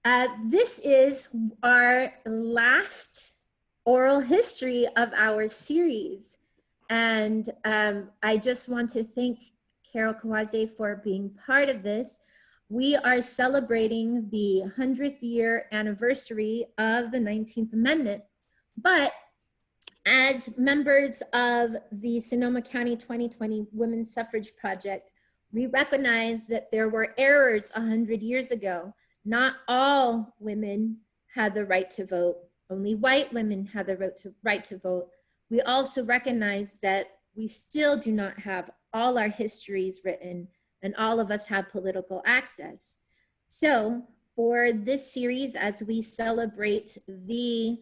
This is our last oral history of our series. And I just want to thank Carol Kawase for being part of this. We are celebrating the 100th year anniversary of the 19th Amendment. But as members of the Sonoma County 2020 Women's Suffrage Project, we recognize that there were errors 100 years ago. Not all women had the right to vote. Only white women had the right to vote. We also recognize that we still do not have all our histories written, and all of us have political access. So for this series, as we celebrate the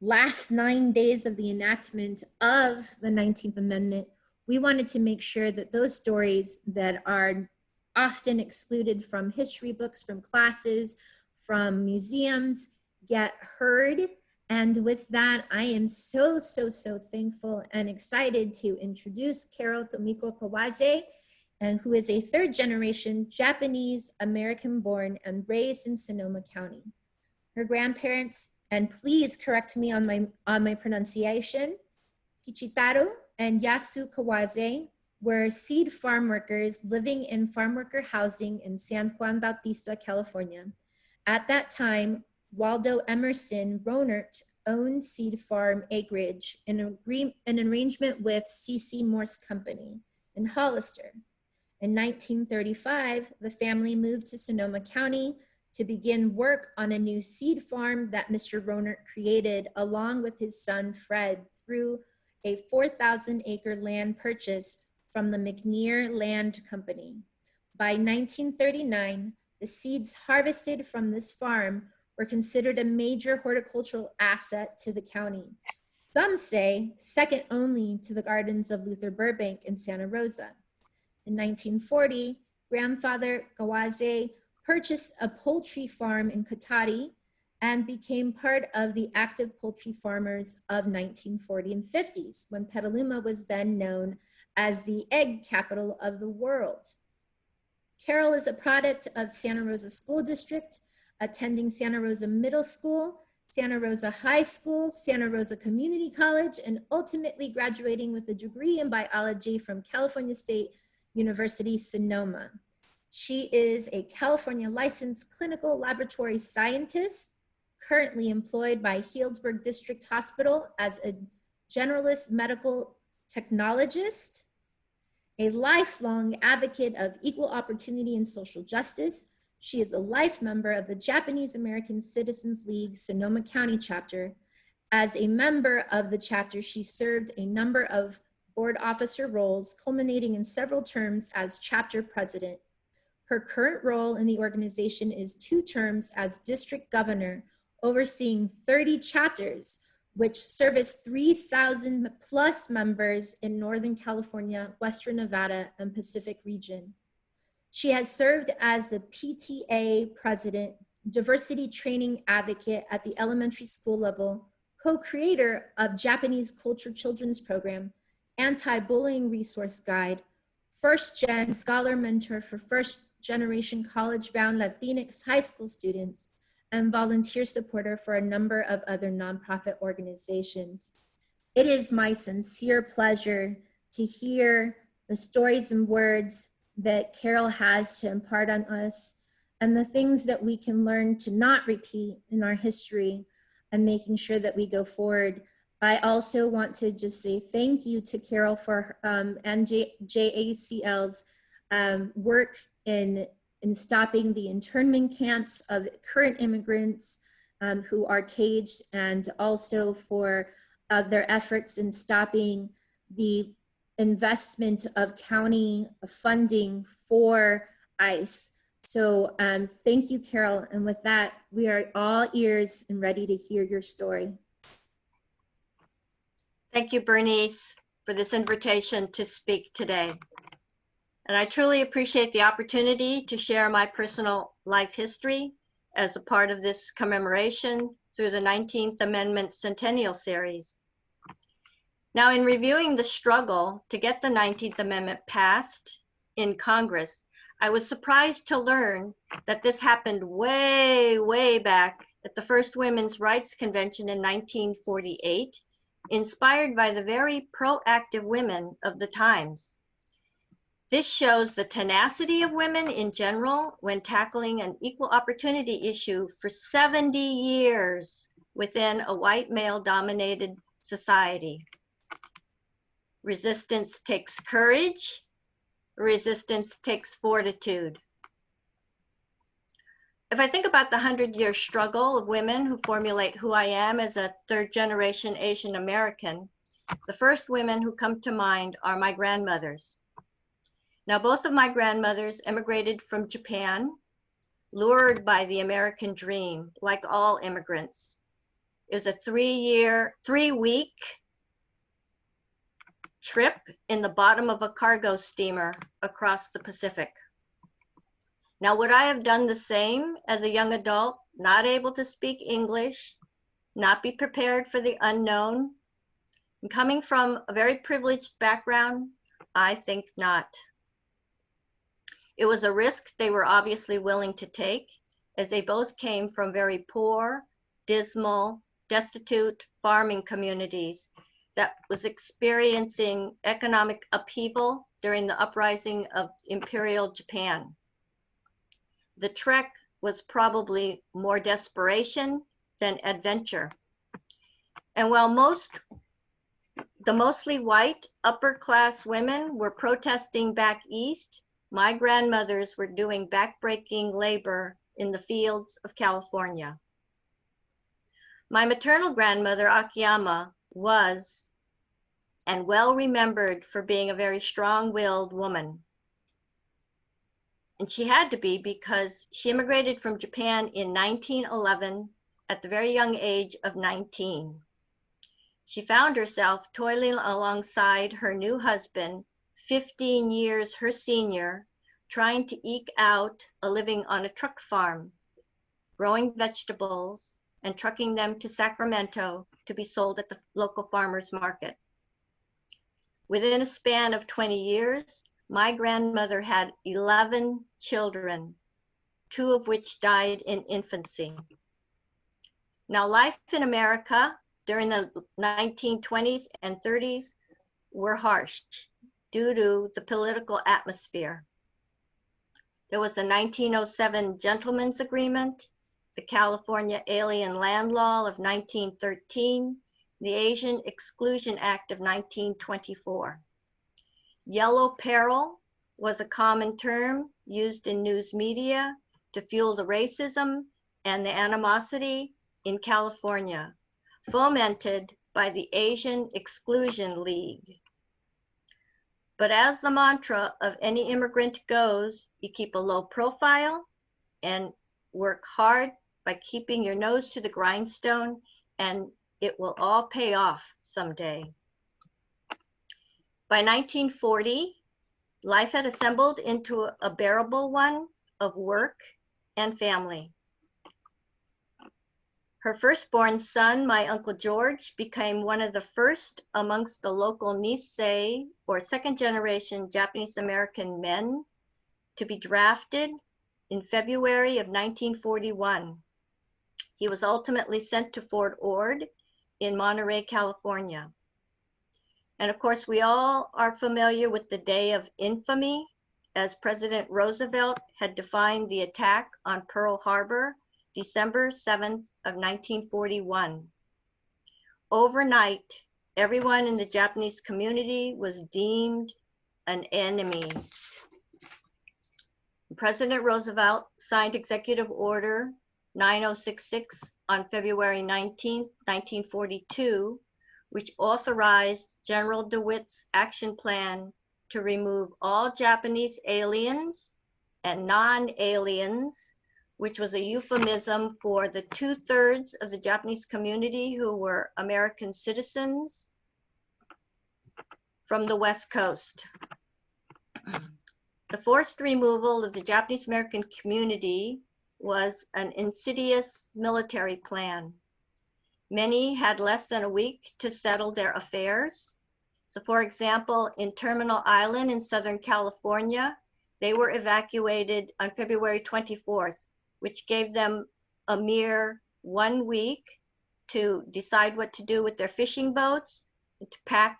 last 9 days of the enactment of the 19th Amendment, we wanted to make sure that those stories that are often excluded from history books, from classes, from museums, get heard. And with that, I am so thankful and excited to introduce Carol Tomiko Kawase, and who is a third generation Japanese American born and raised in Sonoma County. Her grandparents, and please correct me on my pronunciation, Kichitaro and Yasu Kawase were seed farm workers living in farm worker housing in San Juan Bautista, California. At that time, Waldo Emerson Ronert owned seed farm acreage in an arrangement with C.C. Morse Company in Hollister. In 1935, the family moved to Sonoma County to begin work on a new seed farm that Mr. Ronert created along with his son Fred through a 4,000-acre land purchase from the McNear Land Company. By 1939, the seeds harvested from this farm were considered a major horticultural asset to the county. Some say second only to the gardens of Luther Burbank in Santa Rosa. In 1940, grandfather Kawase purchased a poultry farm in Katati and became part of the active poultry farmers of 1940 and 50s, when Petaluma was then known as the egg capital of the world. Carol is a product of Santa Rosa School District, attending Santa Rosa Middle School, Santa Rosa High School, Santa Rosa Community College, and ultimately graduating with a degree in biology from California State University, Sonoma. She is a California licensed clinical laboratory scientist, currently employed by Healdsburg District Hospital as a generalist medical technologist, a lifelong advocate of equal opportunity and social justice. She is a life member of the Japanese American Citizens League Sonoma County chapter. As a member of the chapter, she served a number of board officer roles, culminating in several terms as chapter president. Her current role in the organization is 2 terms as district governor, overseeing 30 chapters, which service 3,000 plus members in Northern California, Western Nevada, and Pacific region. She has served as the PTA president, diversity training advocate at the elementary school level, co-creator of Japanese Culture Children's Program, anti-bullying resource guide, first-gen scholar mentor for first-generation college-bound Latinx high school students, and volunteer supporter for a number of other nonprofit organizations. It is my sincere pleasure to hear the stories and words that Carol has to impart on us, and the things that we can learn to not repeat in our history, and making sure that we go forward. I also want to just say thank you to Carol for and JACL's work in stopping the internment camps of current immigrants who are caged, and also for their efforts in stopping the investment of county funding for ICE. So thank you, Carol. And with that, we are all ears and ready to hear your story. Thank you, Bernice, for this invitation to speak today. And I truly appreciate the opportunity to share my personal life history as a part of this commemoration through the 19th Amendment Centennial Series. Now, in reviewing the struggle to get the 19th Amendment passed in Congress, I was surprised to learn that this happened way, way back at the first Women's Rights Convention in 1948, inspired by the very proactive women of the times. This shows the tenacity of women in general when tackling an equal opportunity issue for 70 years within a white male-dominated society. Resistance takes courage. Resistance takes fortitude. If I think about the 100-year struggle of women who formulate who I am as a third-generation Asian American, the first women who come to mind are my grandmothers. Now, both of my grandmothers immigrated from Japan, lured by the American dream, like all immigrants. It was a three-week trip in the bottom of a cargo steamer across the Pacific. Now, would I have done the same as a young adult, not able to speak English, not be prepared for the unknown? And coming from a very privileged background, I think not. It was a risk they were obviously willing to take, as they both came from very poor, dismal, destitute farming communities that was experiencing economic upheaval during the uprising of Imperial Japan. The trek was probably more desperation than adventure. And while the mostly white upper class women were protesting back east, my grandmothers were doing backbreaking labor in the fields of California. My maternal grandmother, Akiyama, was and well remembered for being a very strong-willed woman. And she had to be because she immigrated from Japan in 1911 at the very young age of 19. She found herself toiling alongside her new husband, 15 years her senior, trying to eke out a living on a truck farm, growing vegetables and trucking them to Sacramento to be sold at the local farmers market. Within a span of 20 years, my grandmother had 11 children, 2 of which died in infancy. Now, life in America during the 1920s and 30s were harsh due to the political atmosphere. There was the 1907 Gentlemen's Agreement, the California Alien Land Law of 1913, the Asian Exclusion Act of 1924. Yellow peril was a common term used in news media to fuel the racism and the animosity in California, fomented by the Asian Exclusion League. But as the mantra of any immigrant goes, you keep a low profile and work hard by keeping your nose to the grindstone, and it will all pay off someday. By 1940, life had assembled into a bearable one of work and family. Her firstborn son, my Uncle George, became one of the first amongst the local Nisei, or second-generation Japanese American men, to be drafted in February of 1941. He was ultimately sent to Fort Ord in Monterey, California. And of course, we all are familiar with the Day of Infamy, as President Roosevelt had defined the attack on Pearl Harbor, December 7th of 1941. Overnight, everyone in the Japanese community was deemed an enemy. President Roosevelt signed Executive Order 9066 on February 19, 1942, which authorized General DeWitt's action plan to remove all Japanese aliens and non-aliens, which was a euphemism for the 2/3 of the Japanese community who were American citizens from the West Coast. The forced removal of the Japanese American community was an insidious military plan. Many had less than a week to settle their affairs. So for example, in Terminal Island in Southern California, they were evacuated on February 24th, which gave them a mere 1 week to decide what to do with their fishing boats and to pack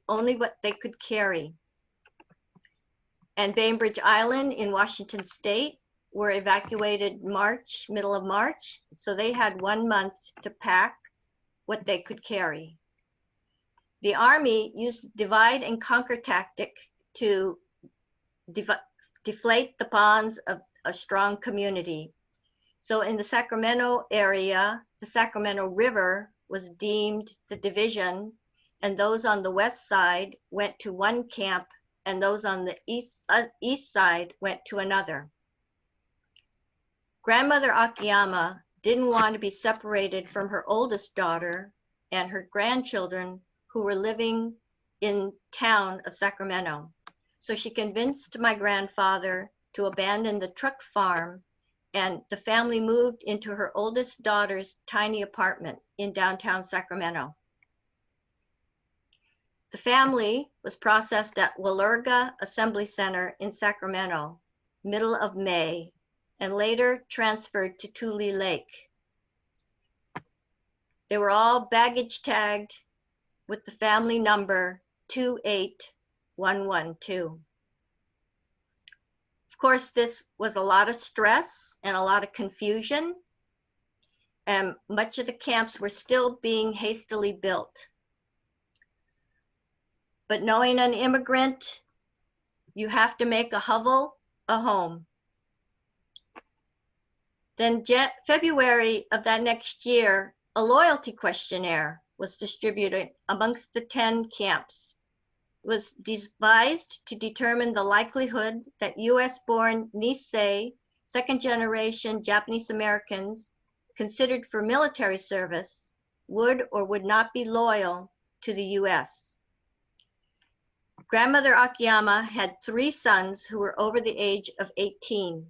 only what they could carry. And Bainbridge Island in Washington State were evacuated middle of March, so they had 1 month to pack what they could carry. The Army used divide and conquer tactic to deflate the bonds of a strong community. So in the Sacramento area, the Sacramento River was deemed the division, and those on the west side went to one camp, and those on the east side went to another. Grandmother Akiyama didn't want to be separated from her oldest daughter and her grandchildren who were living in town of Sacramento. So she convinced my grandfather to abandon the truck farm, and the family moved into her oldest daughter's tiny apartment in downtown Sacramento. The family was processed at Walerga Assembly Center in Sacramento, middle of May, and later transferred to Tule Lake. They were all baggage tagged with the family number 28112. Of course, this was a lot of stress and a lot of confusion, and much of the camps were still being hastily built. But knowing an immigrant, you have to make a hovel a home. Then February of that next year, a loyalty questionnaire was distributed amongst the 10 camps. It was devised to determine the likelihood that US-born Nisei, second-generation Japanese Americans considered for military service would or would not be loyal to the US. Grandmother Akiyama had 3 sons who were over the age of 18,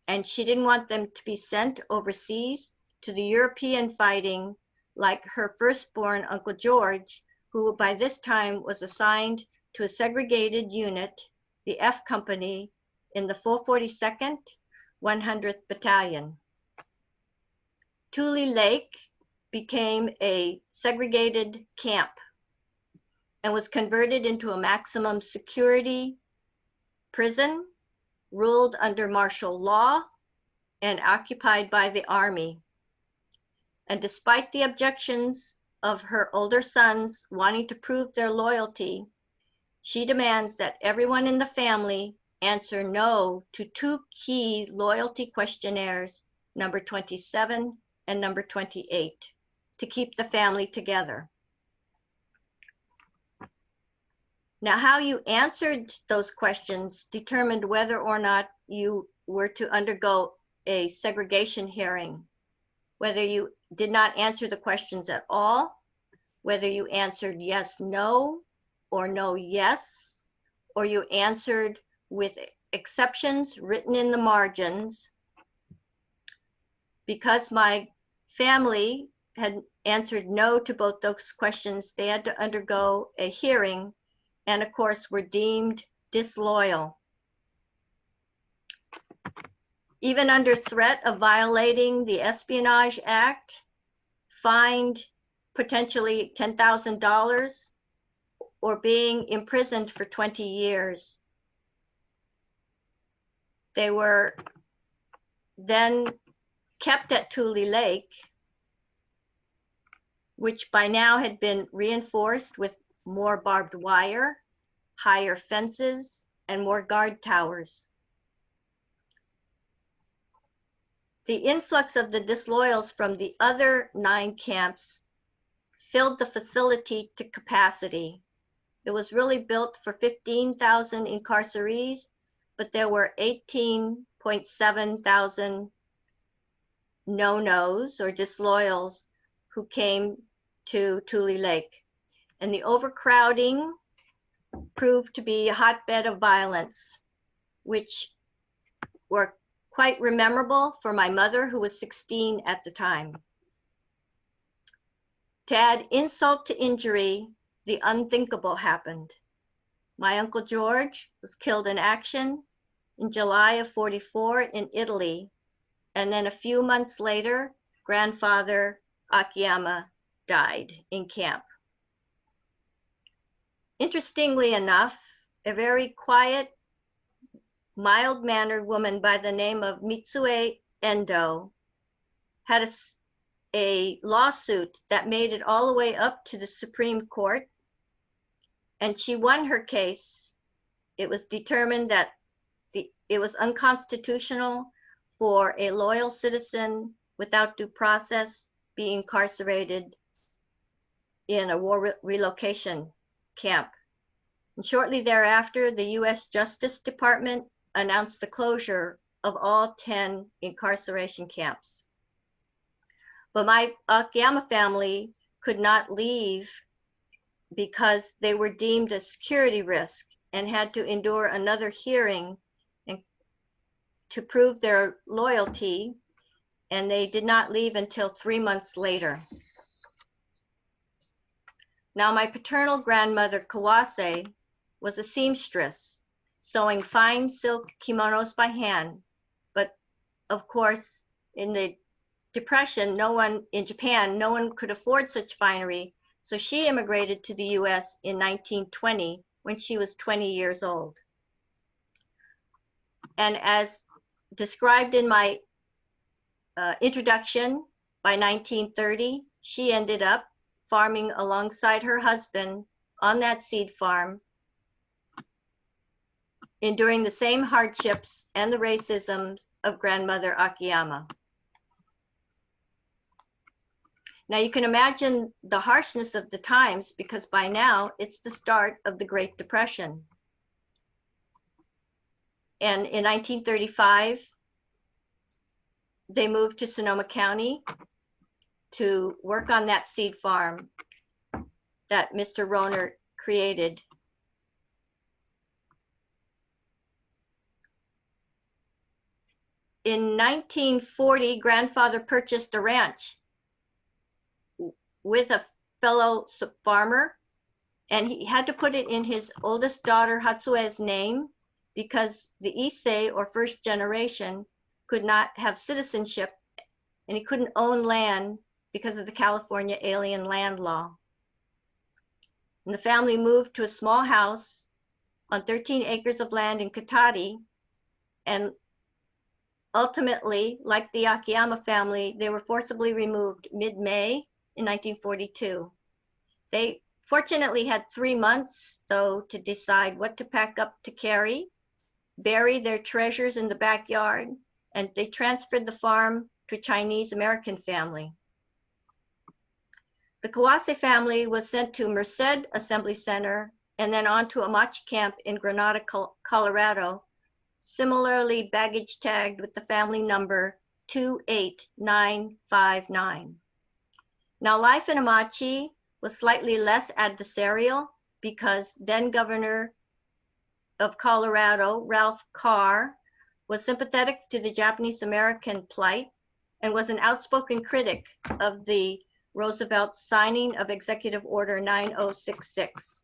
and she didn't want them to be sent overseas to the European fighting like her firstborn Uncle George, who by this time was assigned to a segregated unit, the F Company, in the 442nd 100th Battalion. Tule Lake became a segregated camp and was converted into a maximum security prison, ruled under martial law, and occupied by the Army. And despite the objections of her older sons wanting to prove their loyalty, she demands that everyone in the family answer no to 2 key loyalty questionnaires, number 27 and number 28, to keep the family together. Now, how you answered those questions determined whether or not you were to undergo a segregation hearing, whether you did not answer the questions at all, whether you answered yes, no, or no, yes, or you answered with exceptions written in the margins. Because my family had answered no to both those questions, they had to undergo a hearing, and of course were deemed disloyal. Even under threat of violating the Espionage Act, fined potentially $10,000, or being imprisoned for 20 years. They were then kept at Tule Lake, which by now had been reinforced with more barbed wire, higher fences, and more guard towers. The influx of the disloyals from the other 9 camps filled the facility to capacity. It was really built for 15,000 incarcerees, but there were 18.7 thousand no-nos or disloyals who came to Tule Lake. And the overcrowding proved to be a hotbed of violence, which were quite memorable for my mother, who was 16 at the time. To add insult to injury, the unthinkable happened. My Uncle George was killed in action, in July of 44 in Italy, and then a few months later, grandfather Akiyama died in camp. Interestingly enough, a very quiet, mild-mannered woman by the name of Mitsue Endo had a lawsuit that made it all the way up to the Supreme Court, and she won her case. It was determined that it was unconstitutional for a loyal citizen without due process be incarcerated in a war relocation camp. And shortly thereafter, the U.S. Justice Department announced the closure of all 10 incarceration camps. But my Akiyama family could not leave because they were deemed a security risk and had to endure another hearing to prove their loyalty, and they did not leave until 3 months later. Now, my paternal grandmother, Kawase, was a seamstress, sewing fine silk kimonos by hand. But of course, in the Depression, in Japan, no one could afford such finery, so she immigrated to the US in 1920 when she was 20 years old. And as described in my introduction, by 1930, she ended up farming alongside her husband on that seed farm, enduring the same hardships and the racism of grandmother Akiyama. Now you can imagine the harshness of the times, because by now it's the start of the Great Depression. And in 1935, they moved to Sonoma County to work on that seed farm that Mr. Rohner created. In 1940, grandfather purchased a ranch with a fellow farmer, and he had to put it in his oldest daughter Hatsue's name because the Issei, or first generation, could not have citizenship, and he couldn't own land because of the California alien land law. And the family moved to a small house on 13 acres of land in Katati, and ultimately, like the Akiyama family, they were forcibly removed mid-May in 1942. They fortunately had 3 months, though, to decide what to pack up to carry, bury their treasures in the backyard, and they transferred the farm to a Chinese American family. The Kawase family was sent to Merced Assembly Center and then on to Amachi Camp in Granada, Colorado, similarly baggage tagged with the family number 28959. Now, life in Amachi was slightly less adversarial because then Governor of Colorado, Ralph Carr, was sympathetic to the Japanese American plight and was an outspoken critic of the Roosevelt signing of Executive Order 9066.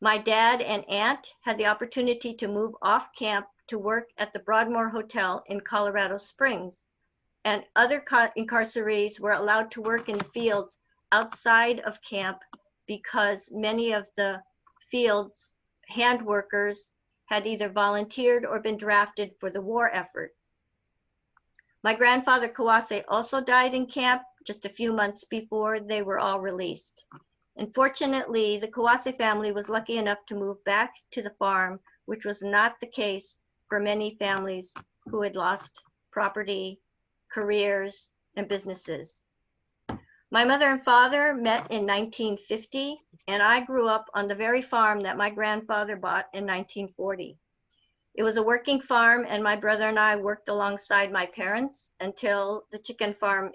My dad and aunt had the opportunity to move off camp to work at the Broadmoor Hotel in Colorado Springs, and other incarcerees were allowed to work in the fields outside of camp because many of the field's hand workers had either volunteered or been drafted for the war effort. My grandfather Kawase also died in camp just a few months before they were all released. And fortunately, the Kawase family was lucky enough to move back to the farm, which was not the case for many families who had lost property, careers, and businesses. My mother and father met in 1950, and I grew up on the very farm that my grandfather bought in 1940. It was a working farm, and my brother and I worked alongside my parents until the chicken farm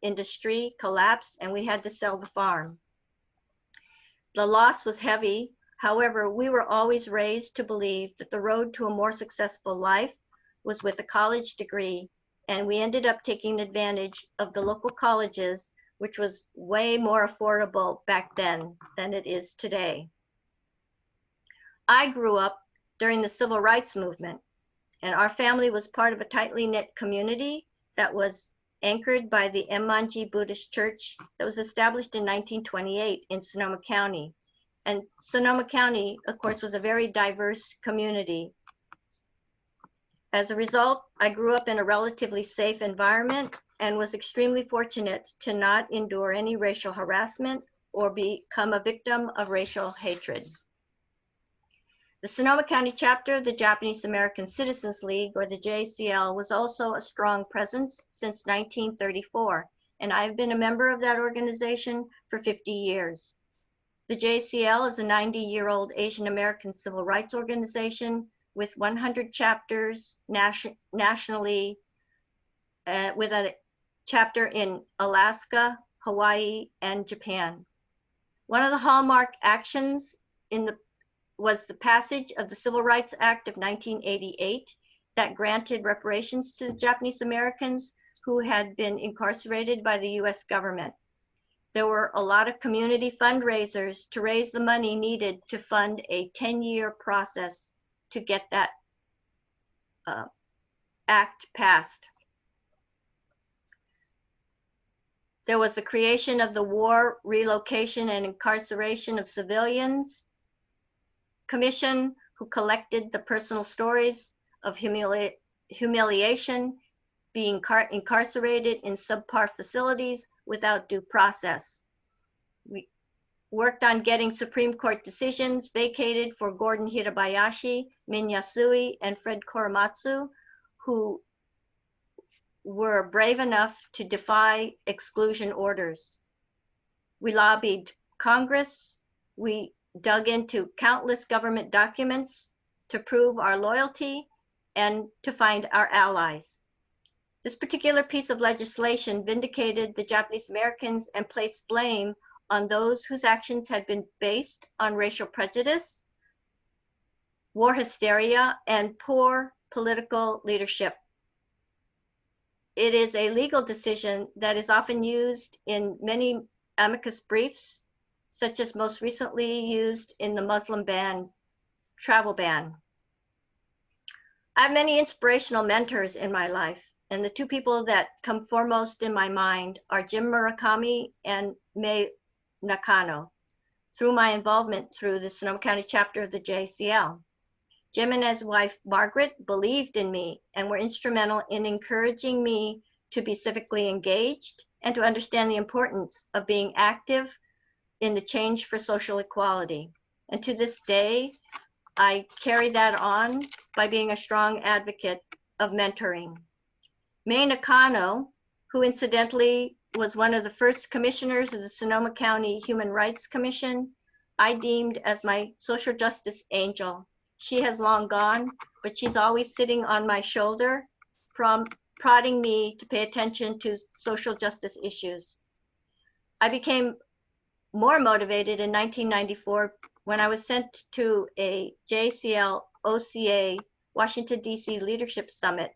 industry collapsed and we had to sell the farm. The loss was heavy. However, we were always raised to believe that the road to a more successful life was with a college degree, and we ended up taking advantage of the local colleges, which was way more affordable back then than it is today. I grew up during the civil rights movement, And our family was part of a tightly knit community that was anchored by the Emmanji Buddhist Church that was established in 1928 in Sonoma County. And Sonoma County, of course, was a very diverse community. As a result, I grew up in a relatively safe environment and was extremely fortunate to not endure any racial harassment or become a victim of racial hatred. The Sonoma County chapter of the Japanese American Citizens League, or the JCL, was also a strong presence since 1934, and I've been a member of that organization for 50 years. The JCL is a 90-year-old Asian American civil rights organization with 100 chapters nationally, with a chapter in Alaska, Hawaii, and Japan. One of the hallmark actions was the passage of the Civil Rights Act of 1988 that granted reparations to the Japanese Americans who had been incarcerated by the US government. There were a lot of community fundraisers to raise the money needed to fund a 10-year process to get that act passed. There was the creation of the War, Relocation, and Incarceration of Civilians Commission, who collected the personal stories of humiliation, being incarcerated in subpar facilities without due process. We worked on getting Supreme Court decisions vacated for Gordon Hirabayashi, Min Yasui, and Fred Korematsu, who were brave enough to defy exclusion orders. We lobbied Congress. We dug into countless government documents to prove our loyalty and to find our allies. This particular piece of legislation vindicated the Japanese Americans and placed blame on those whose actions had been based on racial prejudice, war hysteria, and poor political leadership. It is a legal decision that is often used in many amicus briefs, such as most recently used in the Muslim ban, travel ban. I have many inspirational mentors in my life, and the two people that come foremost in my mind are Jim Murakami and Mei Nakano, through my involvement through the Sonoma County chapter of the JCL. Jim and his wife, Margaret, believed in me and were instrumental in encouraging me to be civically engaged and to understand the importance of being active in the change for social equality. And to this day, I carry that on by being a strong advocate of mentoring. Mei Nakano, who incidentally was one of the first commissioners of the Sonoma County Human Rights Commission, I deemed as my social justice angel. She has long gone, but she's always sitting on my shoulder, prodding me to pay attention to social justice issues. I became more motivated in 1994 when I was sent to a JCL OCA Washington, D.C. Leadership Summit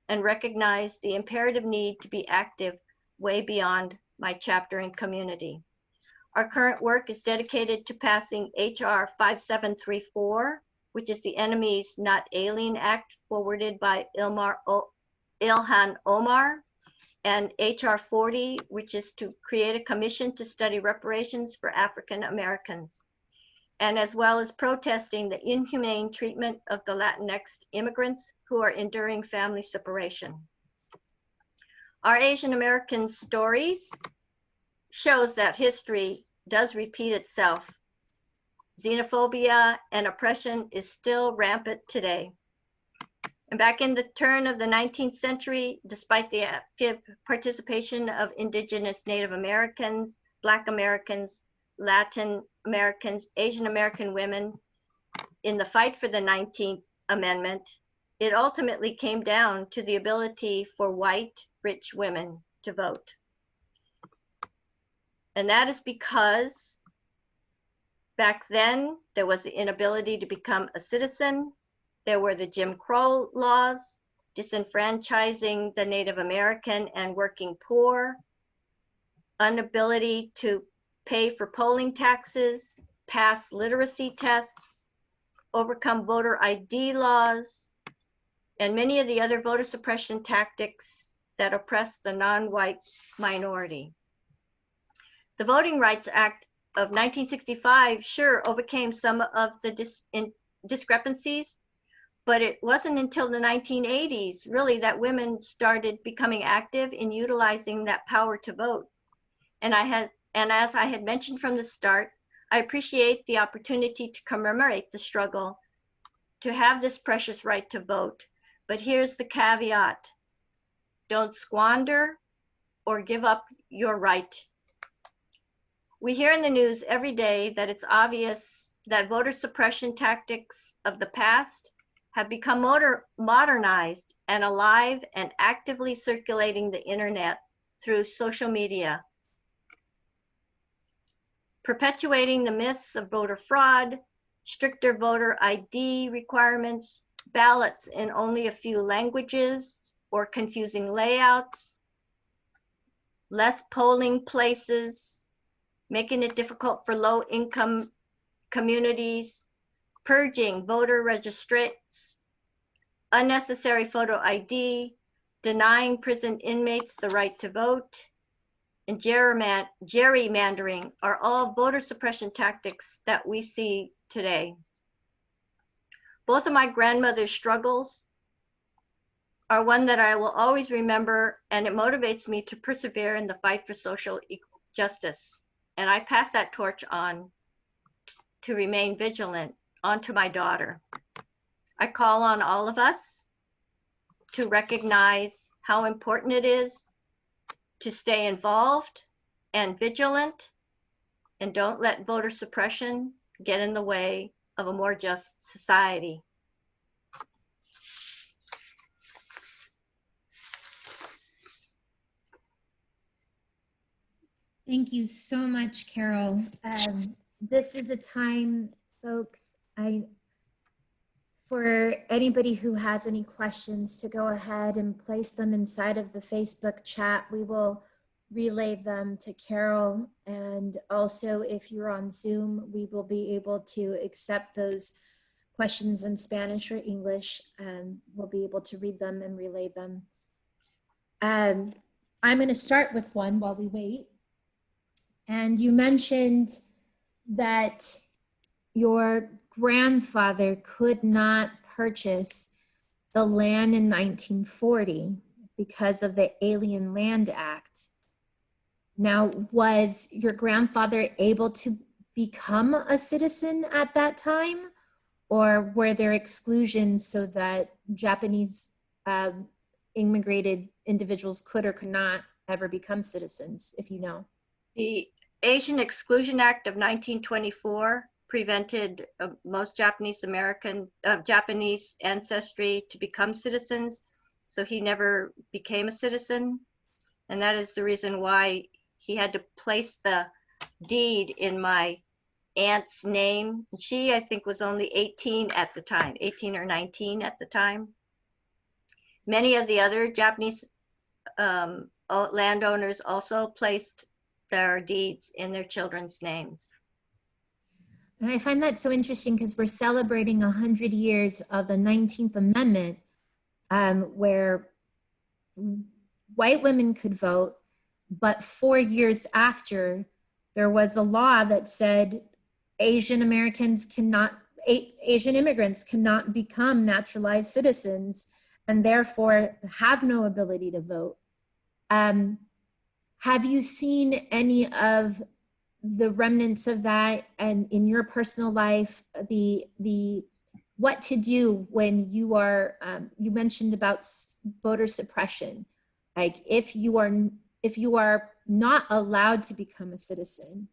and recognized the imperative need to be active way beyond my chapter and community. Our current work is dedicated to passing H.R. 5734, which is the Enemies Not Alien Act forwarded by Ilhan Omar, and H.R. 40, which is to create a commission to study reparations for African Americans, and as well as protesting the inhumane treatment of the Latinx immigrants who are enduring family separation. Our Asian American stories shows that history does repeat itself. Xenophobia and oppression is still rampant today. And back in the turn of the 19th century, despite the active participation of Indigenous Native Americans, Black Americans, Latin Americans, Asian American women in the fight for the 19th Amendment, it ultimately came down to the ability for white, rich women to vote. And that is because back then, there was the inability to become a citizen. There were the Jim Crow laws, disenfranchising the Native American and working poor, inability to pay for polling taxes, pass literacy tests, overcome voter ID laws, and many of the other voter suppression tactics that oppress the non-white minority. The Voting Rights Act of 1965 sure overcame some of the discrepancies, but it wasn't until the 1980s really that women started becoming active in utilizing that power to vote. And as I had mentioned from the start, I appreciate the opportunity to commemorate the struggle to have this precious right to vote. But here's the caveat: don't squander or give up your right. We hear in the news every day that it's obvious that voter suppression tactics of the past have become modernized and alive and actively circulating the internet through social media, perpetuating the myths of voter fraud, stricter voter ID requirements, ballots in only a few languages or confusing layouts, less polling places, making it difficult for low-income communities, purging voter registries, unnecessary photo ID, denying prison inmates the right to vote, and gerrymandering are all voter suppression tactics that we see today. Both of my grandmother's struggles are one that I will always remember, and it motivates me to persevere in the fight for social justice. And I pass that torch on to remain vigilant onto my daughter. I call on all of us to recognize how important it is to stay involved and vigilant, and don't let voter suppression get in the way of a more just society. Thank you so much, Carol. This is a time, folks, for anybody who has any questions to go ahead and place them inside of the Facebook chat. We will relay them to Carol. And also, if you're on Zoom, we will be able to accept those questions in Spanish or English. We'll be able to read them and relay them. I'm going to start with one while we wait. And you mentioned that your grandfather could not purchase the land in 1940 because of the Alien Land Act. Now, was your grandfather able to become a citizen at that time, or were there exclusions so that Japanese immigrated individuals could or could not ever become citizens, if you know? The Asian Exclusion Act of 1924 prevented most Japanese ancestry to become citizens, so he never became a citizen, and that is the reason why he had to place the deed in my aunt's name. She, I think, was only 18 at the time, 18 or 19 at the time. Many of the other Japanese landowners also placed their deeds in their children's names. And I find that so interesting because we're celebrating 100 years of the 19th Amendment, where white women could vote, but 4 years after, there was a law that said Asian immigrants cannot become naturalized citizens and therefore have no ability to vote. Have you seen any of the remnants of that, and in your personal life, the what to do when you are, you mentioned about voter suppression, like if you are not allowed to become a citizen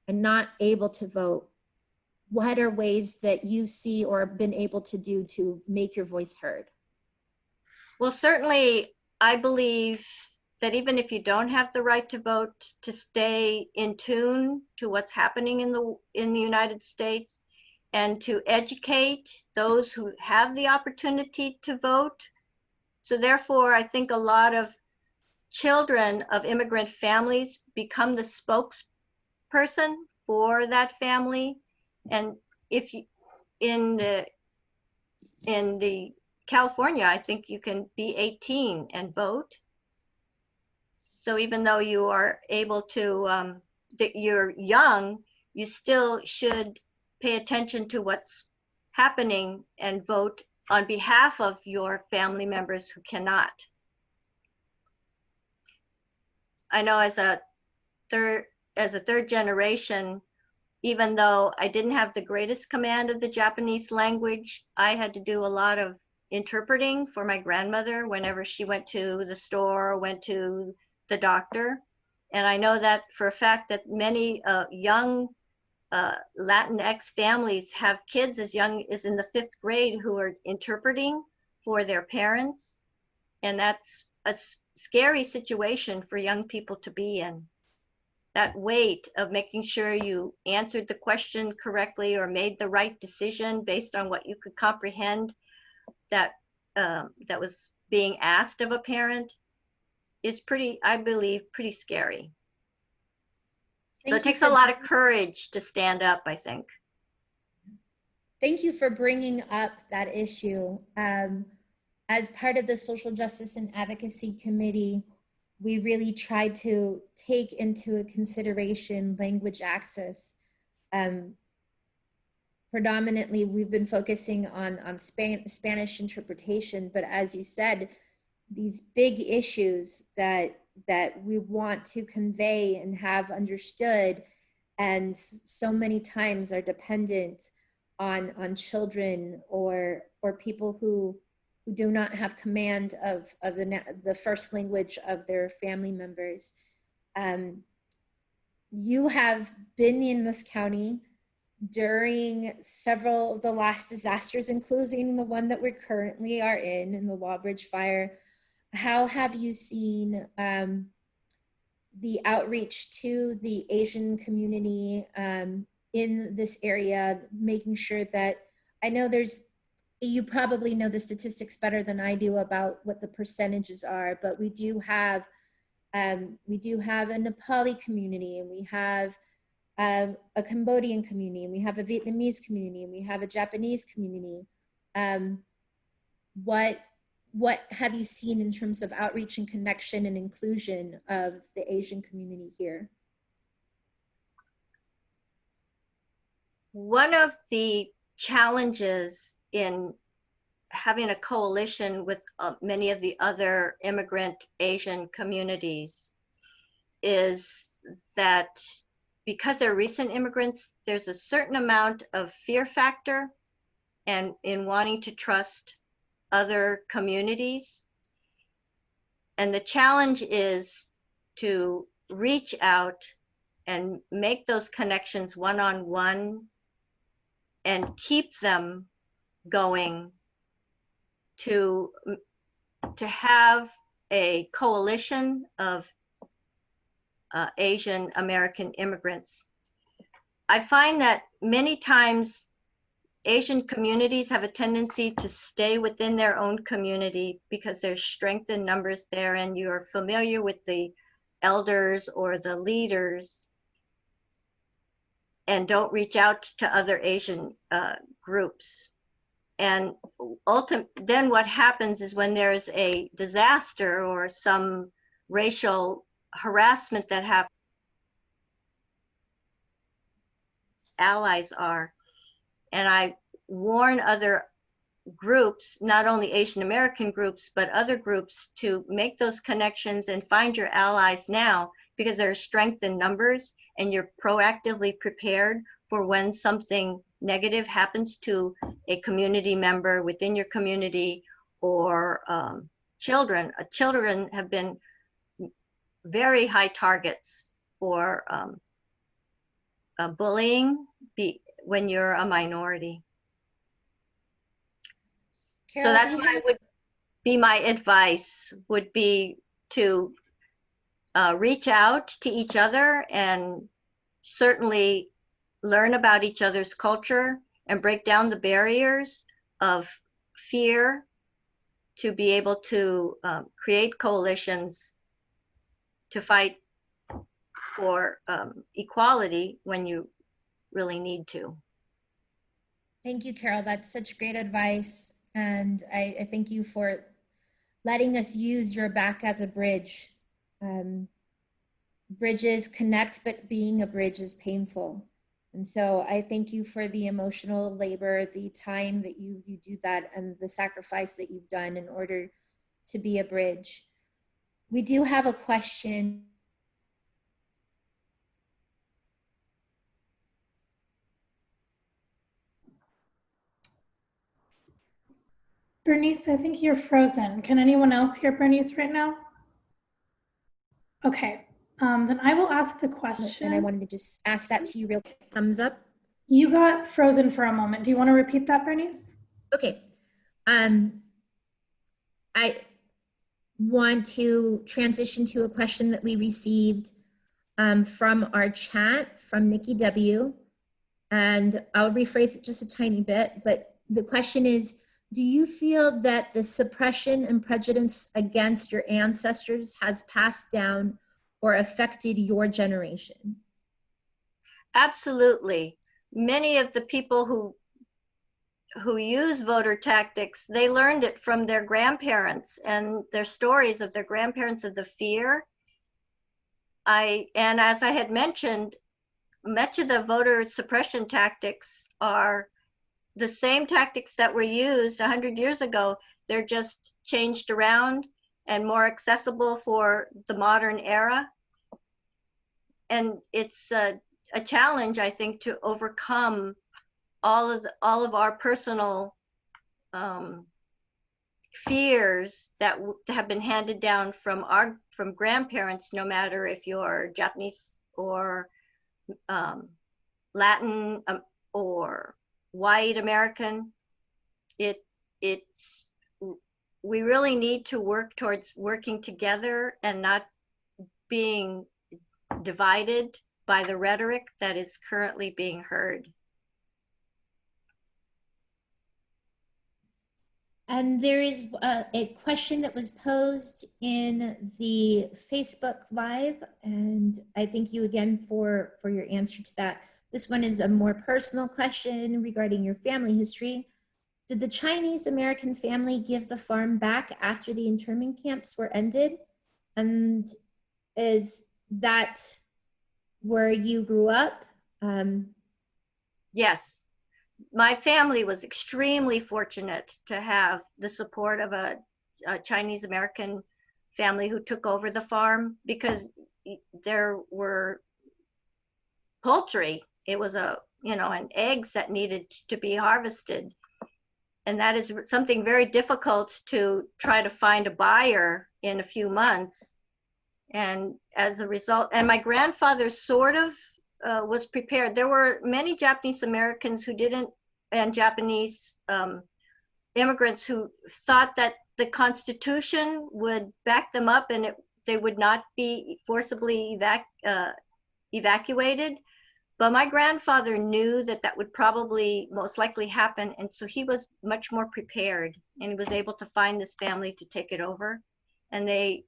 and not able to vote, what are ways that you see or been able to do to make your voice heard? Well, certainly, I believe that even if you don't have the right to vote, to stay in tune to what's happening in the United States and to educate those who have the opportunity to vote. So therefore, I think a lot of children of immigrant families become the spokesperson for that family. And if you, in the California, I think you can be 18 and vote. So even though you are able to, that you're young, you still should pay attention to what's happening and vote on behalf of your family members who cannot. I know third as a third generation, even though I didn't have the greatest command of the Japanese language, I had to do a lot of interpreting for my grandmother whenever she went to the store or went to the doctor. And I know that for a fact that many young Latinx families have kids as young as in the 5th grade who are interpreting for their parents. And that's a scary situation for young people to be in. That weight of making sure you answered the question correctly or made the right decision based on what you could comprehend that that was being asked of a parent is pretty, I believe, pretty scary. So it Thank you takes a for lot of courage to stand up, I think. Thank you for bringing up that issue. As part of the Social Justice and Advocacy Committee, we really tried to take into consideration language access. Predominantly, we've been focusing on Spanish interpretation, but as you said, these big issues that we want to convey and have understood, and so many times are dependent on children or people who do not have command of the first language of their family members. You have been in this county during several of the last disasters, including the one that we currently are in the Wallbridge fire. How have you seen the outreach to the Asian community in this area, making sure that, I know you probably know the statistics better than I do about what the percentages are, but we do have a Nepali community, and we have a Cambodian community, and we have a Vietnamese community, and we have a Japanese community. What have you seen in terms of outreach and connection and inclusion of the Asian community here? One of the challenges in having a coalition with many of the other immigrant Asian communities is that because they're recent immigrants, there's a certain amount of fear factor and in wanting to trust other communities. And the challenge is to reach out and make those connections one-on-one and keep them going to have a coalition of Asian American immigrants. I find that many times Asian communities have a tendency to stay within their own community because there's strength in numbers there and you're familiar with the elders or the leaders and don't reach out to other Asian groups. And then what happens is when there's a disaster or some racial harassment that happens, allies are. And I warn other groups, not only Asian American groups, but other groups to make those connections and find your allies now because there's strength in numbers and you're proactively prepared for when something negative happens to a community member within your community or children. Children have been very high targets for bullying when you're a minority. Carol, so that's what would be my advice, would be to reach out to each other and certainly learn about each other's culture and break down the barriers of fear to be able to create coalitions to fight for equality when you really need to. Thank you, Carol. That's such great advice And I thank you for letting us use your back as a bridge. Bridges connect, but being a bridge is painful. And so I thank you for the emotional labor, the time that you do that, and the sacrifice that you've done in order to be a bridge. We do have a question. Bernice, I think you're frozen. Can anyone else hear Bernice right now? Okay, then I will ask the question. And I wanted to just ask that to you real quick. Thumbs up. You got frozen for a moment. Do you want to repeat that, Bernice? Okay. I want to transition to a question that we received from our chat from Nikki W. And I'll rephrase it just a tiny bit, but the question is, do you feel that the suppression and prejudice against your ancestors has passed down or affected your generation? Absolutely. Many of the people who use voter tactics, they learned it from their grandparents and their stories of their grandparents, of the fear. And as I had mentioned, much of the voter suppression tactics are the same tactics that were used 100 years ago. They're just changed around and more accessible for the modern era. And it's a challenge, I think, to overcome all of our personal fears that have been handed down from grandparents, no matter if you're Japanese or Latin or white American. We really need to work towards working together and not being divided by the rhetoric that is currently being heard. And there is a question that was posed in the Facebook Live, and I thank you again for your answer to that. This one is a more personal question regarding your family history. Did the Chinese American family give the farm back after the internment camps were ended? And is that where you grew up? Yes. My family was extremely fortunate to have the support of a Chinese American family who took over the farm, because there were poultry. It was and eggs that needed to be harvested. And that is something very difficult to try to find a buyer in a few months. And as a result, and my grandfather sort of was prepared. There were many Japanese Americans who didn't, and Japanese immigrants who thought that the Constitution would back them up and they would not be forcibly evacuated. But my grandfather knew that that would probably most likely happen, and so he was much more prepared, and he was able to find this family to take it over. And they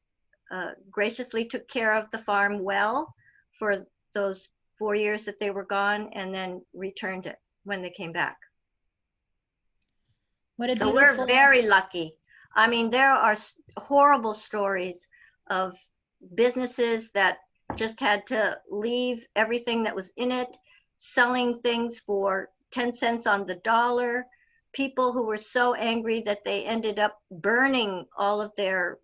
graciously took care of the farm well for those 4 years that they were gone, and then returned it when they came back. What a So beautiful... we're very lucky. I mean, there are horrible stories of businesses that just had to leave everything that was in it, selling things for 10 cents on the dollar, people who were so angry that they ended up burning all of their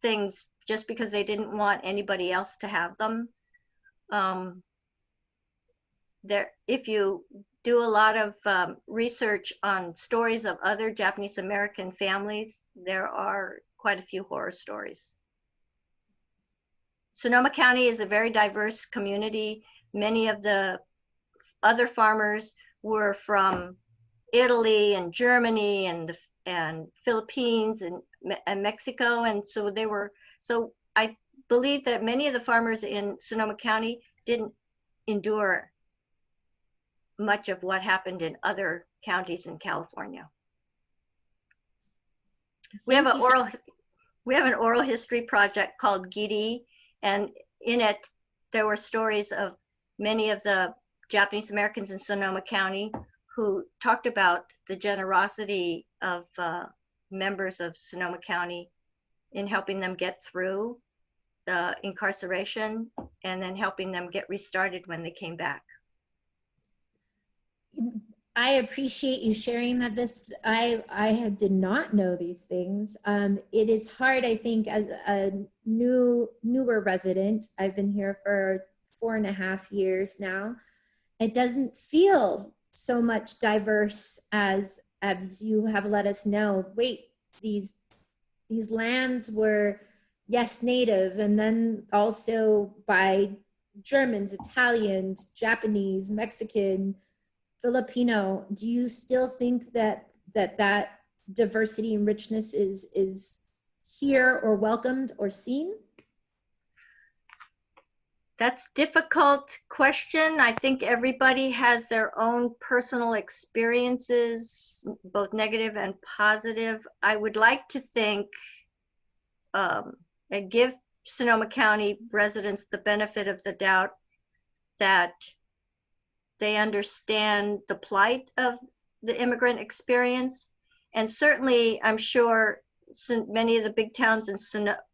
things just because they didn't want anybody else to have them. If you do a lot of research on stories of other Japanese American families, there are quite a few horror stories. Sonoma County is a very diverse community. Many of the other farmers were from Italy and Germany and Philippines and Mexico, and so I believe that many of the farmers in Sonoma County didn't endure much of what happened in other counties in California. We have an oral history project called Giri, and in it there were stories of many of the Japanese Americans in Sonoma County who talked about the generosity of members of Sonoma County in helping them get through the incarceration and then helping them get restarted when they came back. I appreciate you sharing that. I did not know these things. It is hard, I think, as a newer resident. I've been here for 4.5 years now. It doesn't feel so much diverse as you have let us know. Wait, these lands were, yes, native, and then also by Germans, Italians, Japanese, Mexican, Filipino. Do you still think that diversity and richness is here or welcomed or seen? That's a difficult question. I think everybody has their own personal experiences, both negative and positive. I would like to think and give Sonoma County residents the benefit of the doubt that they understand the plight of the immigrant experience. And certainly, I'm sure many of the big towns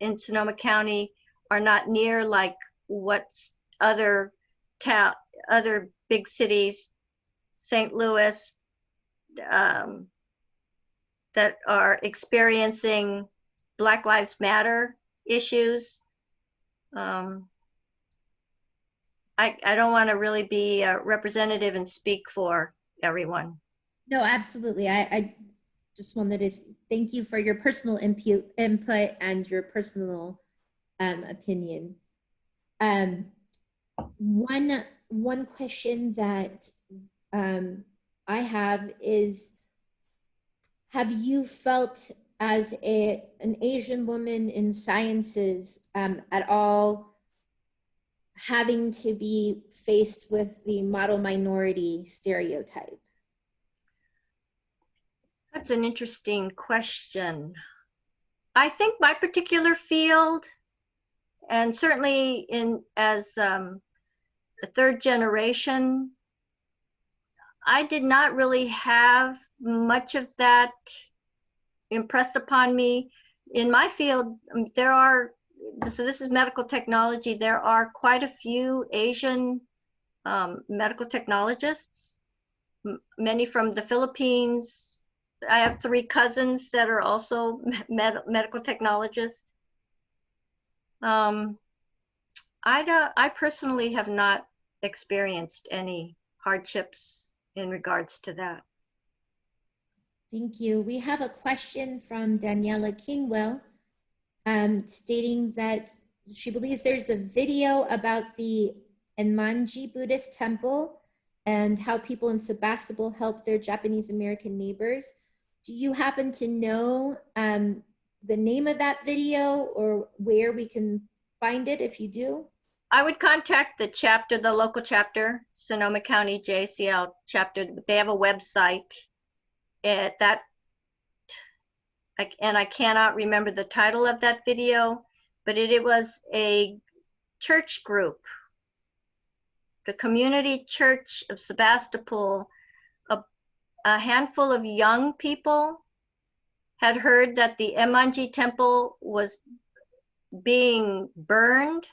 in Sonoma County are not near like what other big cities, St. Louis, that are experiencing Black Lives Matter issues. I don't want to really be a representative and speak for everyone. No, absolutely. I just wanted to thank you for your personal input and your personal opinion. One question that I have is, have you felt as an Asian woman in sciences at all having to be faced with the model minority stereotype? That's an interesting question. I think my particular field, and certainly as a third generation, I did not really have much of that impressed upon me. In my field, so this is medical technology, there are quite a few Asian medical technologists, many from the Philippines. I have 3 cousins that are also medical technologists. I personally have not experienced any hardships in regards to that. Thank you. We have a question from Daniela Kingwell stating that she believes there's a video about the Enmanji Buddhist temple and how people in Sebastopol helped their Japanese American neighbors. Do you happen to know the name of that video or where we can find it if you do? I would contact the local chapter, Sonoma County JCL chapter. They have a website and I cannot remember the title of that video, but it was a church group, the Community Church of Sebastopol. A handful of young people had heard that the Enmanji temple was being burned,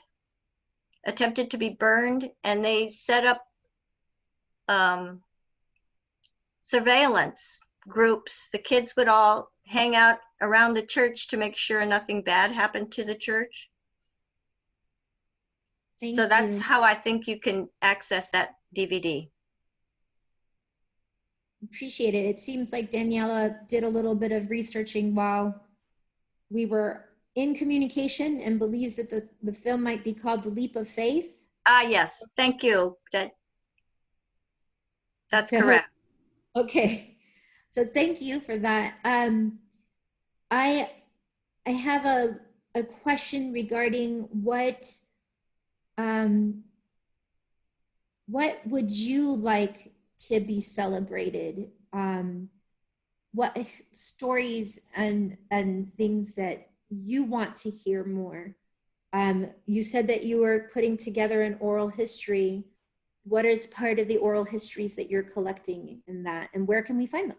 attempted to be burned, and they set up surveillance groups. The kids would all hang out around the church to make sure nothing bad happened to the church. Thank So that's you. how I think you can access that DVD. Appreciate it. It seems like Daniela did a little bit of researching while we were in communication and believes that the film might be called The Leap of Faith. Yes, thank you. That's correct. Okay, so thank you for that. I have a question regarding what would you like to be celebrated? What stories and things that you want to hear more? You said that you were putting together an oral history. What is part of the oral histories that you're collecting in that, and where can we find them?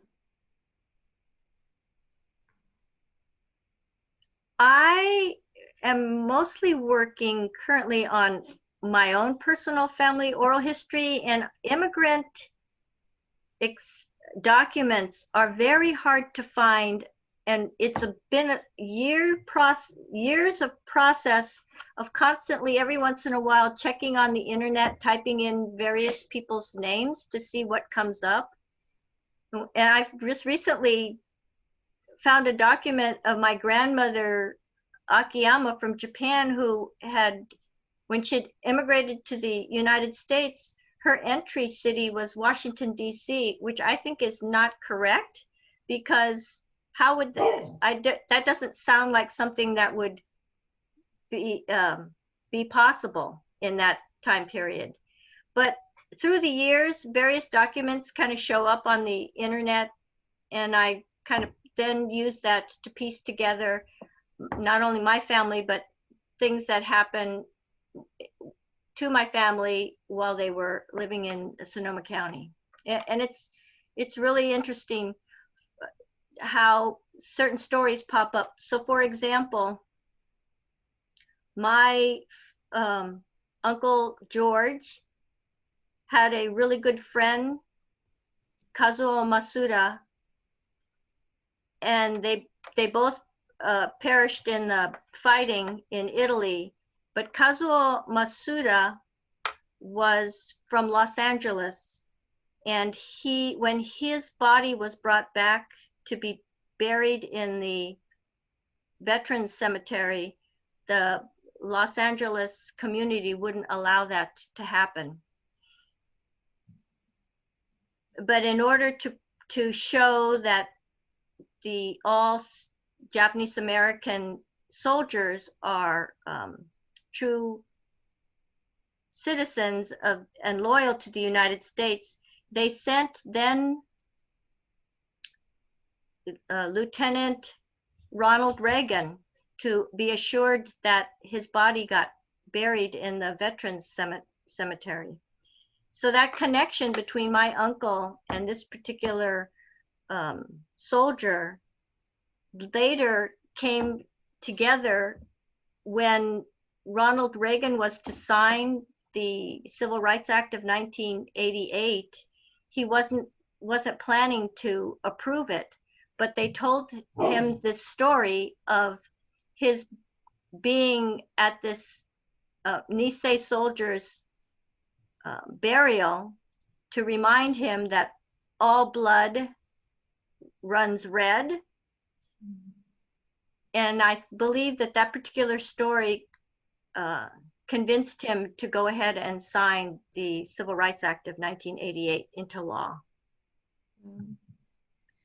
I am mostly working currently on my own personal family oral history, and immigrant documents are very hard to find, and it's been a years of process of constantly every once in a while checking on the internet, typing in various people's names to see what comes up. And I've just recently found a document of my grandmother Akiyama from Japan, who had, when she immigrated to the United States, her entry city was Washington, D.C., which I think is not correct, because how would that doesn't sound like something that would be possible in that time period. But through the years, various documents kind of show up on the internet, and I kind of then use that to piece together not only my family, but things that happen to my family while they were living in Sonoma County. And it's really interesting how certain stories pop up. So for example, my Uncle George had a really good friend, Kazuo Masuda, and they both perished in the fighting in Italy. But Kazuo Masuda was from Los Angeles, and when his body was brought back to be buried in the Veterans Cemetery, the Los Angeles community wouldn't allow that to happen. But in order to show that all Japanese American soldiers are true citizens of and loyal to the United States, they sent then Lieutenant Ronald Reagan to be assured that his body got buried in the Veterans Cemetery. So that connection between my uncle and this particular soldier later came together when Ronald Reagan was to sign the Civil Rights Act of 1988. He wasn't planning to approve it, but they told him this story of his being at this Nisei soldier's burial to remind him that all blood runs red. And I believe that particular story convinced him to go ahead and sign the Civil Rights Act of 1988 into law.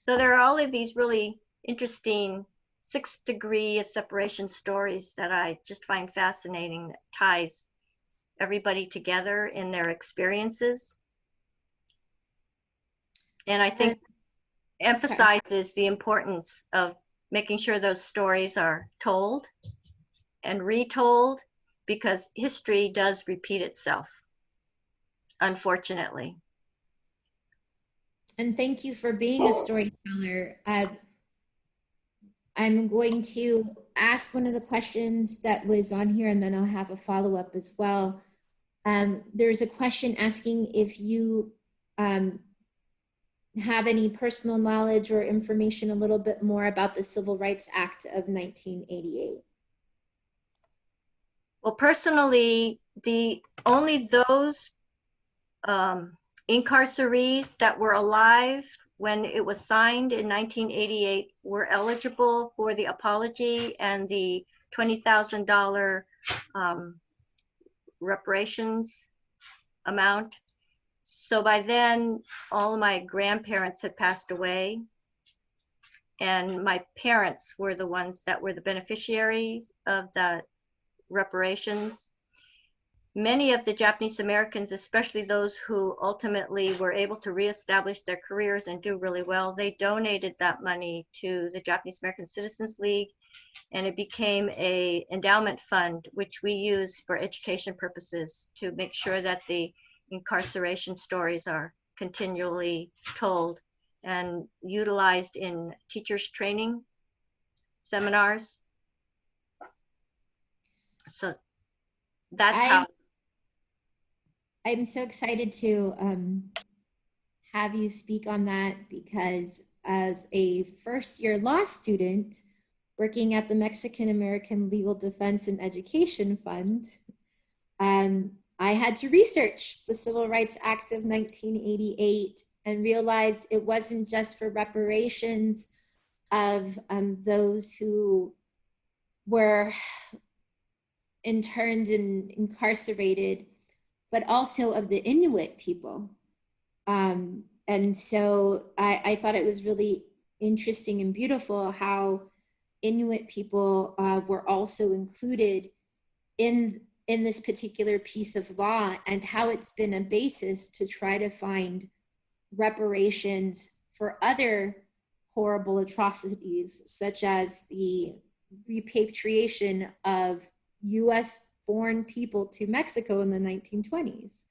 So there are all of these really interesting 6th degree of separation stories that I just find fascinating, that ties everybody together in their experiences. And I think emphasizes the importance of making sure those stories are told and retold, because history does repeat itself, unfortunately. And thank you for being a storyteller. I'm going to ask one of the questions that was on here, and then I'll have a follow-up as well. There's a question asking if you have any personal knowledge or information a little bit more about the Civil Rights Act of 1988. Well, personally, only those incarcerees that were alive when it was signed in 1988 were eligible for the apology and the $20,000 reparations amount. So by then, all of my grandparents had passed away, and my parents were the ones that were the beneficiaries of the reparations. Many of the Japanese Americans, especially those who ultimately were able to reestablish their careers and do really well, they donated that money to the Japanese American Citizens League, and it became an endowment fund, which we use for education purposes to make sure that the incarceration stories are continually told and utilized in teachers training seminars. So that's I'm how. I'm so excited to have you speak on that because as a first-year law student working at the Mexican American Legal Defense and Education Fund, I had to research the Civil Rights Act of 1988 and realized it wasn't just for reparations of those who were interned and incarcerated, but also of the Inuit people. And so I thought it was really interesting and beautiful how Inuit people were also included in this particular piece of law, and how it's been a basis to try to find reparations for other horrible atrocities, such as the repatriation of US born people to Mexico in the 1920s.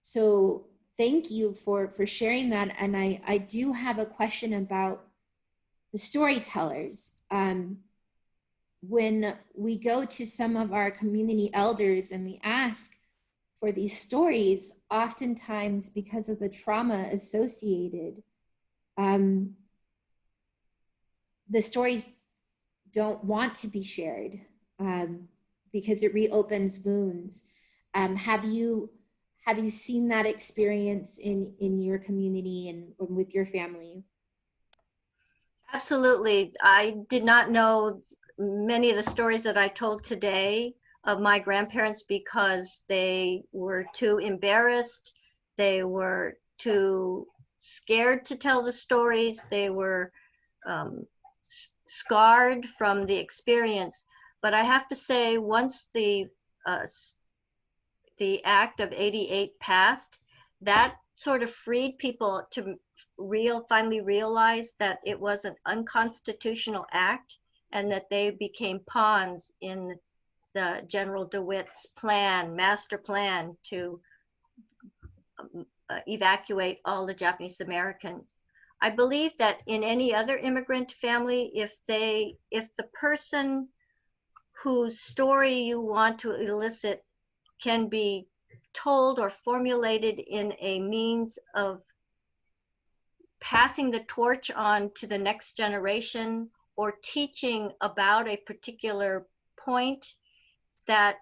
So thank you for sharing that. And I do have a question about the storytellers. When we go to some of our community elders and we ask for these stories, oftentimes because of the trauma associated, the stories don't want to be shared because it reopens wounds. Have you seen that experience in your community and with your family? Absolutely. I did not know many of the stories that I told today of my grandparents because they were too embarrassed. They were too scared to tell the stories. They were scarred from the experience. But I have to say, once the Act of '88 passed, that sort of freed people to finally realize that it was an unconstitutional act and that they became pawns in the General DeWitt's master plan to evacuate all the Japanese Americans. I believe that in any other immigrant family, if the person whose story you want to elicit can be told or formulated in a means of passing the torch on to the next generation or teaching about a particular point, that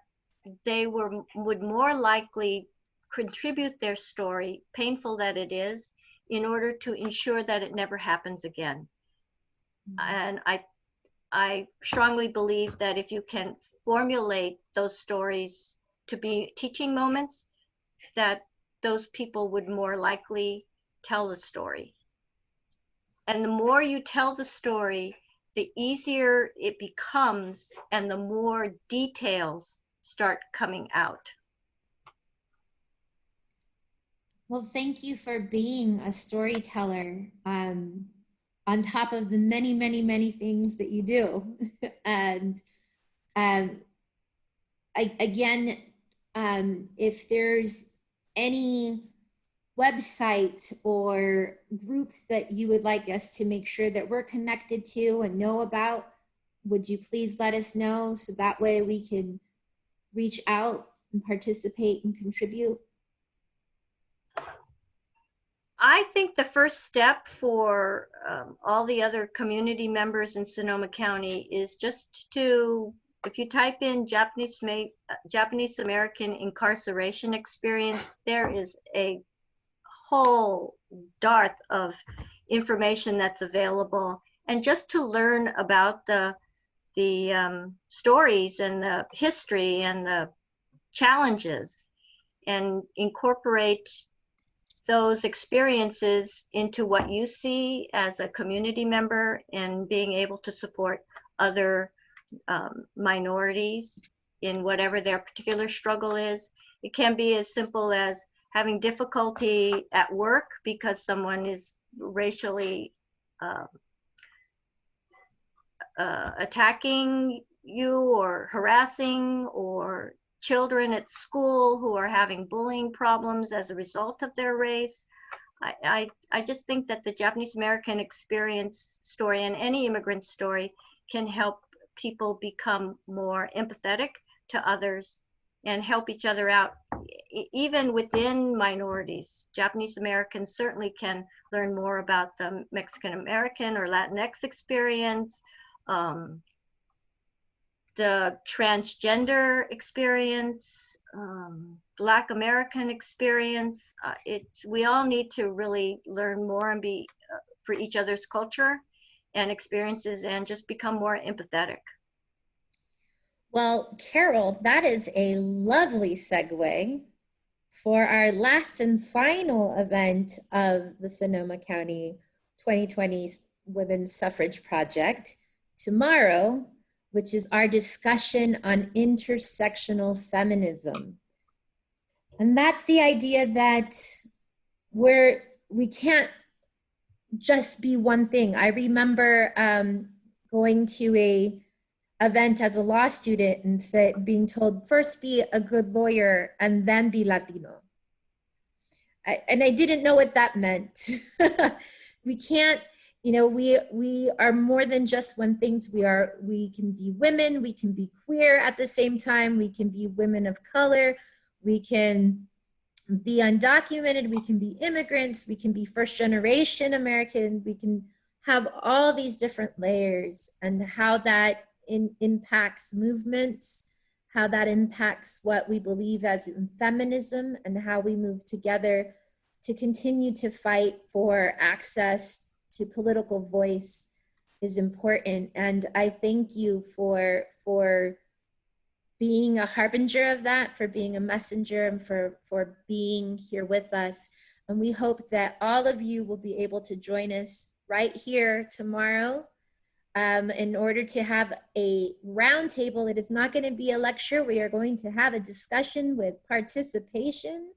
they would more likely contribute their story, painful that it is, in order to ensure that it never happens again. And I strongly believe that if you can formulate those stories to be teaching moments, that those people would more likely tell the story. And the more you tell the story, the easier it becomes and the more details start coming out. Well, thank you for being a storyteller on top of the many, many, many things that you do. And again, if there's any website or groups that you would like us to make sure that we're connected to and know about, would you please let us know so that way we can reach out and participate and contribute? I think the first step for all the other community members in Sonoma County is just to, if you type in Japanese American incarceration experience, there is a whole dearth of information that's available, and just to learn about the stories and the history and the challenges, and incorporate those experiences into what you see as a community member, and being able to support other minorities in whatever their particular struggle is. It can be as simple as having difficulty at work because someone is racially attacking you or harassing, or children at school who are having bullying problems as a result of their race. I just think that the Japanese American experience story, and any immigrant story, can help people become more empathetic to others and help each other out, even within minorities. Japanese Americans certainly can learn more about the Mexican American or Latinx experience, the transgender experience, Black American experience. We all need to really learn more and be for each other's culture and experiences and just become more empathetic. Well, Carol, that is a lovely segue for our last and final event of the Sonoma County 2020 Women's Suffrage Project tomorrow, which is our discussion on intersectional feminism. And that's the idea that we can't just be one thing. I remember going to a event as a law student and being told, first be a good lawyer and then be Latino. And I didn't know what that meant. We can't, we are more than just one thing. We can be women, we can be queer at the same time, we can be women of color, we can be undocumented, we can be immigrants, we can be first generation American, we can have all these different layers, and how that impacts movements, how that impacts what we believe as in feminism, and how we move together to continue to fight for access to political voice is important. And I thank you for being a harbinger of that, for being a messenger, and for being here with us. And we hope that all of you will be able to join us right here tomorrow in order to have a roundtable. It is not going to be a lecture. We are going to have a discussion with participation.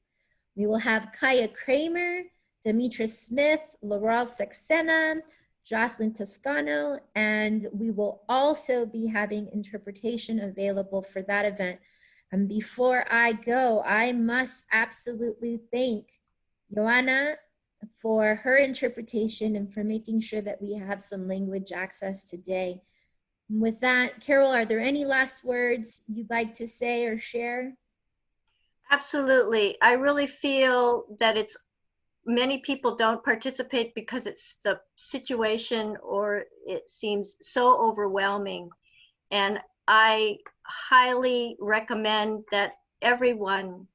We will have Kaya Kramer, Demetra Smith, Laurel Saxena, Jocelyn Toscano, and we will also be having interpretation available for that event. And before I go, I must absolutely thank Joanna for her interpretation and for making sure that we have some language access today. And with that, Carol, are there any last words you'd like to say or share? Absolutely. I really feel that many people don't participate because it's the situation or it seems so overwhelming. And I highly recommend that everyone,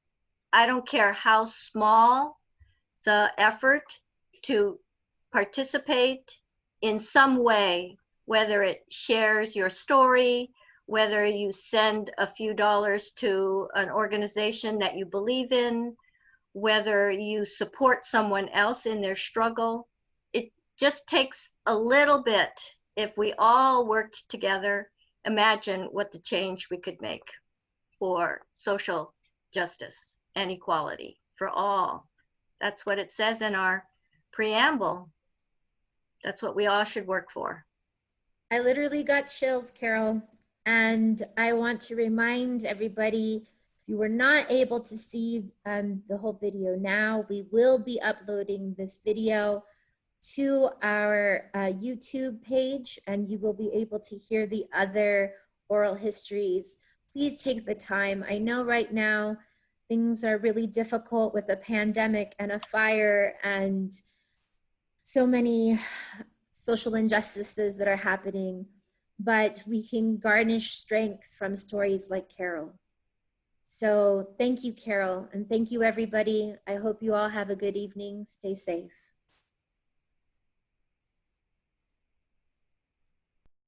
I don't care how small the effort, to participate in some way, whether it shares your story, whether you send a few dollars to an organization that you believe in, whether you support someone else in their struggle. It just takes a little bit. If we all worked together, imagine what the change we could make for social justice and equality for all. That's what it says in our preamble. That's what we all should work for. I literally got chills, Carol. And I want to remind everybody, if you were not able to see the whole video now, we will be uploading this video to our YouTube page, and you will be able to hear the other oral histories. Please take the time. I know right now things are really difficult with a pandemic and a fire and so many social injustices that are happening, but we can garnish strength from stories like Carol. So thank you, Carol, and thank you, everybody. I hope you all have a good evening. Stay safe.